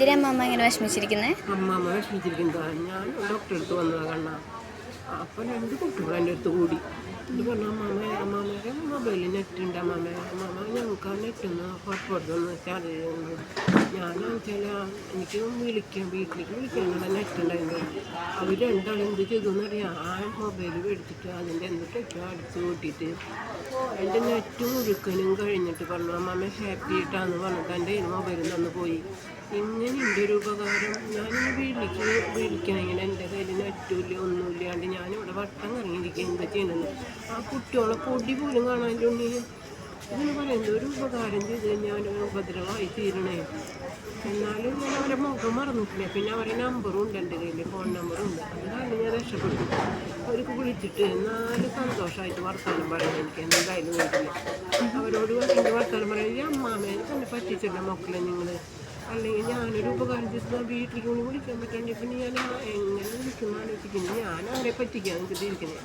എന്തിനാ അമ്മ ഇങ്ങനെ വിഷമിച്ചിരിക്കുന്നത്? അമ്മമ്മ വിഷമിച്ചിരിക്കുന്നതാണ്. ഞാൻ ഡോക്ടറെ അടുത്ത് വന്നതാണ് കണ്ണാ. അപ്പോൾ 2 കുട്ടികൾ എൻ്റെ അടുത്ത് കൂടി ഇത് പറഞ്ഞു, അമ്മാമ്മയുടെ മൊബൈലിൽ നെറ്റുണ്ട് അമ്മാമ്മ ഞങ്ങൾക്ക് ആ നെറ്റൊന്ന് ഹോട്ട്സ്പോട്ടൊന്ന് ചാർജ് ചെയ്യുന്നു. ഞാനെന്ന് വെച്ചാൽ എനിക്ക് വീട്ടിലേക്ക് വിളിക്കാനുള്ള നെറ്റുണ്ടായിരുന്നു. അവർ രണ്ടാളും എന്ത് ചെയ്തെന്ന് അറിയാം, ആ മൊബൈൽ മേടിച്ചിട്ട് അതിൻ്റെ എന്തൊക്കെയൊക്കെ അടിച്ച് കൂട്ടിയിട്ട് എൻ്റെ നെറ്റ് മുഴുക്കനും കഴിഞ്ഞിട്ട് പറഞ്ഞു അമ്മാമ്മ ഹാപ്പി ആയിട്ടാന്ന് പറഞ്ഞിട്ട് എൻ്റെ മൊബൈലിൽ നിന്ന് പോയി. ഇങ്ങനെ എൻ്റെ ഒരു ഉപകാരം ഞാനിന്ന് വിളിക്കണമെങ്കിൽ എൻ്റെ കയ്യിൽ നെറ്റുമില്ല ഒന്നുമില്ലാണ്ട് ഞാനിവിടെ വട്ടം കറങ്ങിയിരിക്കുക എന്താ ചെയ്യുന്നത്. ആ കുട്ടികളെ പൊടി പോലും കാണാനുണ്ട്. ഇതിന് പറയുന്നത് ഒരു ഉപകാരം ചെയ്ത് കഴിഞ്ഞാൽ ഒരു ഉപദ്രവമായി തീരണേ. എന്നാലും ഞാൻ അവരെ മുഖം മറന്നിട്ടില്ല. പിന്നെ അവരെ നമ്പറും ഉണ്ട് എൻ്റെ കയ്യിൽ, ഫോൺ നമ്പറും ഉണ്ട്. അതുകൊണ്ട് ഞാൻ രക്ഷപ്പെട്ടു. അവർക്ക് വിളിച്ചിട്ട് 4 സന്തോഷമായിട്ട് വർത്തമാനം പറയുന്നത് എനിക്ക് എന്തായാലും വീട്ടില്ല. അവരോട് എൻ്റെ വർത്തമാനം പറയുന്നത് അമ്മാമേനെ തന്നെ പറ്റിച്ചില്ല മക്കളെ നിങ്ങൾ, അല്ലെങ്കിൽ ഞാനൊരു ഉപകാരം ചെയ്ത് വീട്ടിലേക്ക് വിളിക്കാൻ പറ്റാണ്ട് പിന്നെ ഞാൻ എങ്ങനെ വിളിക്കുന്ന ആലോചിക്കുന്നത്. ഞാൻ അവരെ പറ്റിക്കാൻ എനിക്ക് തിരിക്കുന്നത്.